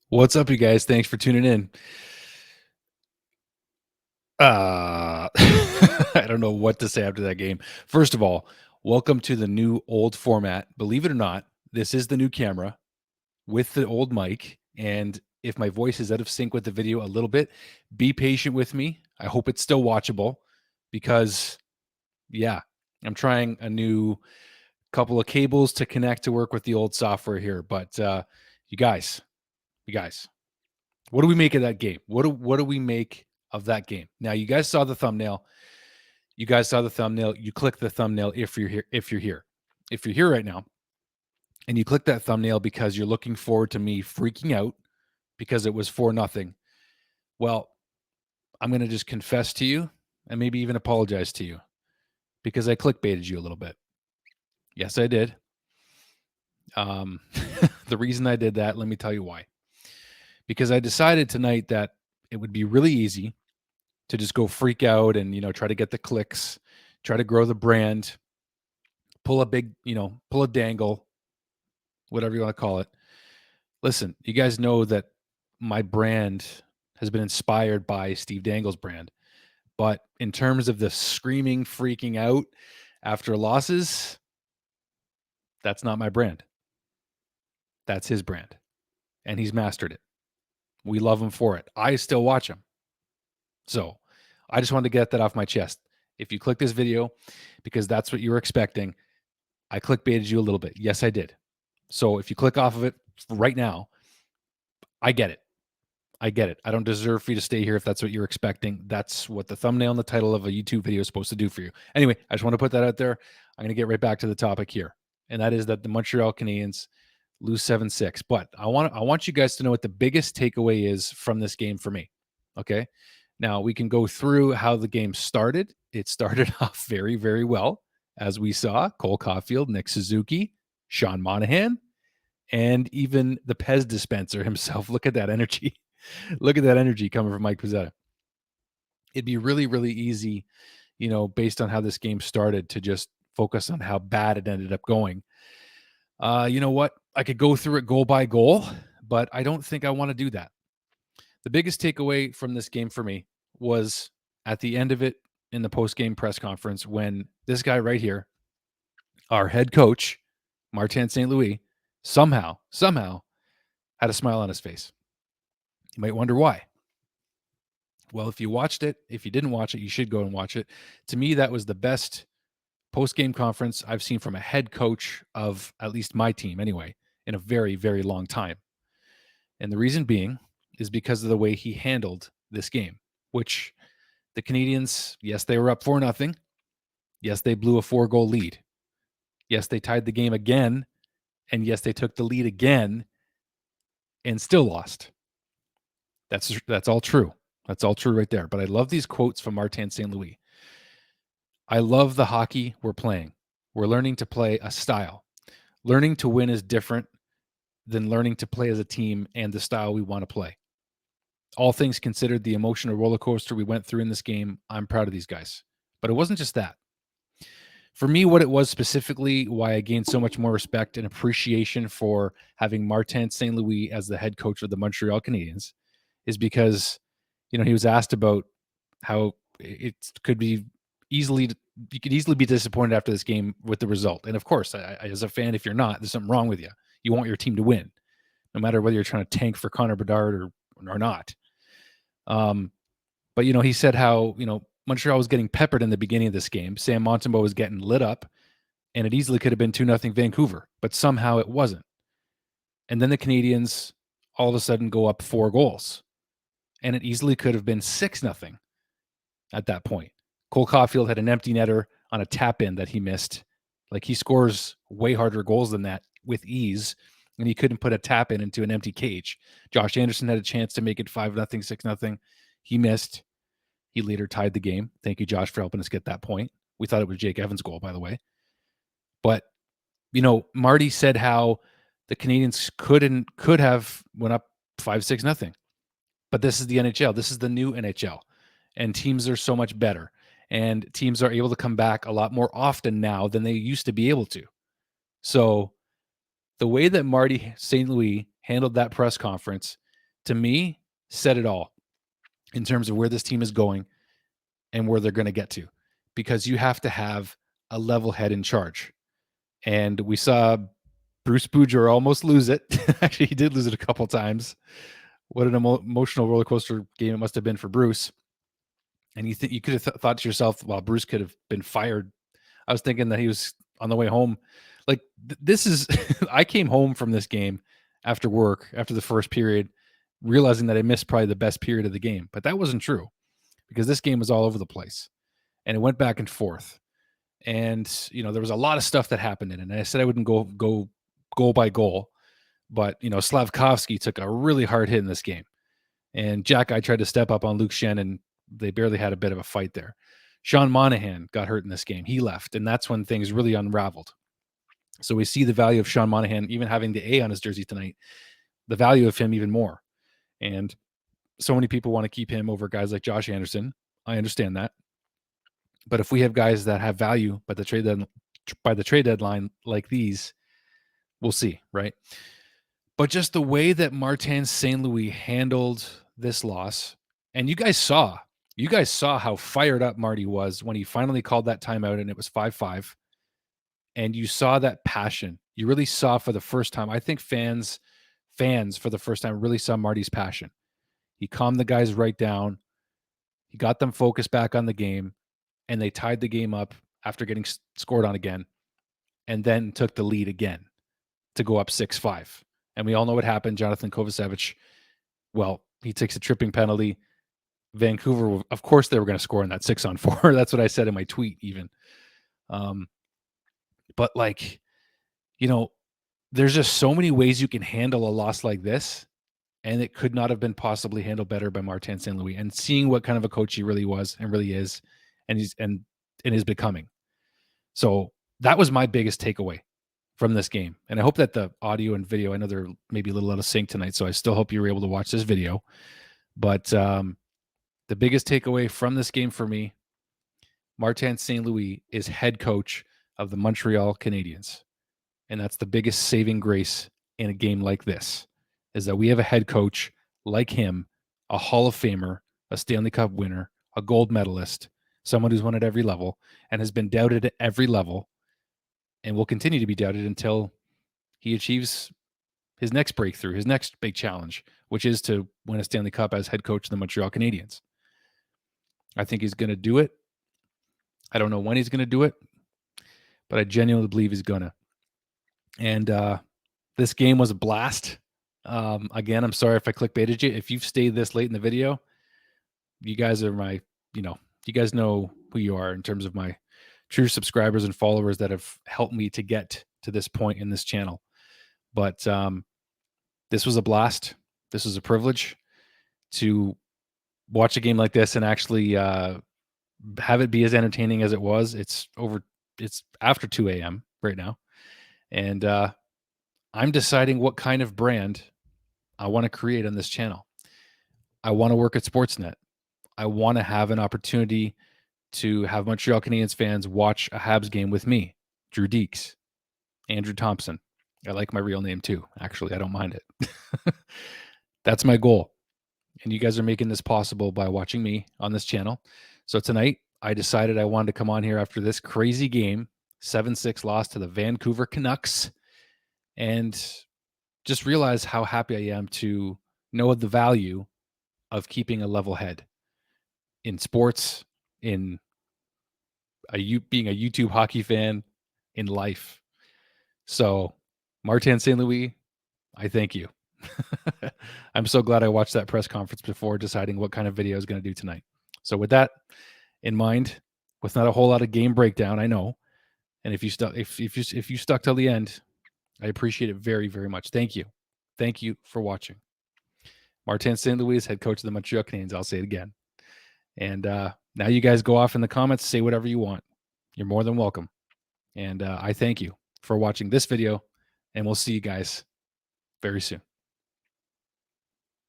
What's up, you guys? Thanks for tuning in. I don't know what to say after that game. First of all, welcome to the new old format. Believe it or not, this is the new camera with the old mic. And if my voice is out of sync with the video a little bit, be patient with me. I hope it's still watchable because, yeah, I'm trying a new couple of cables to connect to work with the old software here. But you guys, you guys, what do we make of that game? What do we make of that game? Now, you guys saw the thumbnail. You click the thumbnail if you're here. If you're here right now, and you click that thumbnail because you're looking forward to me freaking out because it was 4-0. Well, I'm going to just confess to you and maybe even apologize to you because I clickbaited you a little bit. Yes, I did. The reason I did that, let me tell you why. Because I decided tonight that it would be really easy to just go freak out and, try to get the clicks, try to grow the brand, pull a dangle, whatever you want to call it. Listen, you guys know that my brand has been inspired by Steve Dangle's brand. But in terms of the screaming, freaking out after losses, that's not my brand. That's his brand. And he's mastered it. We love him for it. I still watch him. So I just wanted to get that off my chest. If you click this video because that's what you were expecting, I clickbaited you a little bit. Yes, I did. So if you click off of it right now, I get it. I get it. I don't deserve for you to stay here if that's what you're expecting. That's what the thumbnail and the title of a YouTube video is supposed to do for you. Anyway, I just want to put that out there. I'm going to get right back to the topic here. And that is that the Montreal Canadiens lose 7-6. But I want you guys to know what the biggest takeaway is from this game for me. Okay? Now, we can go through how the game started. It started off very, very well, as we saw. Cole Caufield, Nick Suzuki, Sean Monahan, and even the Pez dispenser himself. Look at that energy. Look at that energy coming from Mike Pezzetta. It'd be really, really easy, based on how this game started, to just focus on how bad it ended up going. You know what? I could go through it goal by goal, but I don't think I want to do that. The biggest takeaway from this game for me was at the end of it in the post-game press conference when this guy right here, our head coach, Martin St. Louis, somehow had a smile on his face. You might wonder why. Well, if you watched it, if you didn't watch it, you should go and watch it. To me, that was the best post-game conference I've seen from a head coach of at least my team anyway, in a very, very long time. And the reason being is because of the way he handled this game, which the Canadiens, yes, they were up 4-0. Yes, they blew a 4-goal lead. Yes, they tied the game again. And yes, they took the lead again and still lost. That's all true. That's all true right there. But I love these quotes from Martin St. Louis. I love the hockey we're playing. We're learning to play a style. Learning to win is different than learning to play as a team and the style we want to play. All things considered, the emotional roller coaster we went through in this game, I'm proud of these guys. But it wasn't just that. For me, what it was specifically, why I gained so much more respect and appreciation for having Martin St. Louis as the head coach of the Montreal Canadiens is because, he was asked about how it could be you could easily be disappointed after this game with the result. And of course, as a fan, if you're not, there's something wrong with you. You want your team to win, no matter whether you're trying to tank for Connor Bedard or not. But he said how, Montreal was getting peppered in the beginning of this game. Sam Montembeault was getting lit up, and it easily could have been 2-0 Vancouver, but somehow it wasn't. And then the Canadiens all of a sudden go up 4 goals, and it easily could have been 6-0 at that point. Cole Caufield had an empty netter on a tap-in that he missed. Like, he scores way harder goals than that with ease, and he couldn't put a tap-in into an empty cage. Josh Anderson had a chance to make it 5-0, 6-0. He missed. He later tied the game. Thank you, Josh, for helping us get that point. We thought it was Jake Evans' goal, by the way. But, Marty said how the Canadiens could have went up 5-6-0. But this is the NHL. This is the new NHL. And teams are so much better. And teams are able to come back a lot more often now than they used to be able to. So the way that Marty St. Louis handled that press conference to me, said it all in terms of where this team is going and where they're going to get to, because you have to have a level head in charge. And we saw Bruce Boudreau almost lose it. Actually, he did lose it a couple times. What an emotional roller coaster game it must have been for Bruce. And you could have thought to yourself, well, Bruce could have been fired. I was thinking that he was on the way home. Like this is, I came home from this game after work, after the first period, realizing that I missed probably the best period of the game. But that wasn't true, because this game was all over the place and it went back and forth. And, there was a lot of stuff that happened in it. And I said I wouldn't go goal by goal, but, Slavkovsky took a really hard hit in this game. And Jack, I tried to step up on Luke Shen, and they barely had a bit of a fight there. Sean Monahan got hurt in this game. He left, and that's when things really unraveled. So we see the value of Sean Monahan, even having the A on his jersey tonight, the value of him even more. And so many people want to keep him over guys like Josh Anderson. I understand that. But if we have guys that have value by the trade deadline like these, we'll see, right? But just the way that Martin St. Louis handled this loss, and you guys saw how fired up Marty was when he finally called that timeout and it was 5-5. And you saw that passion. You really saw for the first time, I think fans for the first time really saw Marty's passion. He calmed the guys right down. He got them focused back on the game, and they tied the game up after getting scored on again, and then took the lead again to go up 6-5. And we all know what happened. Jonathan Kovacevic, well, he takes a tripping penalty. Vancouver, of course, they were going to score in that 6-on-4. That's what I said in my tweet even. But there's just so many ways you can handle a loss like this, and it could not have been possibly handled better by Martin St. Louis. And seeing what kind of a coach he really was and really is, and is becoming. So that was my biggest takeaway from this game. And I hope that the audio and video, I know they're maybe a little out of sync tonight, so I still hope you were able to watch this video. But the biggest takeaway from this game for me, Martin St. Louis is head coach of the Montreal Canadiens. And that's the biggest saving grace in a game like this, is that we have a head coach like him, a Hall of Famer, a Stanley Cup winner, a gold medalist, someone who's won at every level and has been doubted at every level and will continue to be doubted until he achieves his next breakthrough, his next big challenge, which is to win a Stanley Cup as head coach of the Montreal Canadiens. I think he's going to do it. I don't know when he's going to do it, but I genuinely believe he's going to. And this game was a blast. Again, I'm sorry if I clickbaited you. If you've stayed this late in the video, you guys are my, you guys know who you are in terms of my true subscribers and followers that have helped me to get to this point in this channel. But this was a blast. This was a privilege to watch a game like this and actually have it be as entertaining as it was. It's after 2 a.m. right now. And I'm deciding what kind of brand I want to create on this channel. I want to work at Sportsnet. I want to have an opportunity to have Montreal Canadiens fans watch a Habs game with me, Drew Deeks, Andrew Thompson. I like my real name too. Actually, I don't mind it. That's my goal. And you guys are making this possible by watching me on this channel. So tonight, I decided I wanted to come on here after this crazy game, 7-6 loss to the Vancouver Canucks, and just realize how happy I am to know the value of keeping a level head in sports, in being a YouTube hockey fan, in life. So, Martin St. Louis, I thank you. I'm so glad I watched that press conference before deciding what kind of video I was going to do tonight. So with that in mind, with not a whole lot of game breakdown, I know, and if you stuck till the end, I appreciate it very, very much. Thank you. Thank you for watching. Martin St. Louis, head coach of the Montreal Canadiens. I'll say it again. And now you guys go off in the comments, say whatever you want. You're more than welcome. And I thank you for watching this video, and we'll see you guys very soon.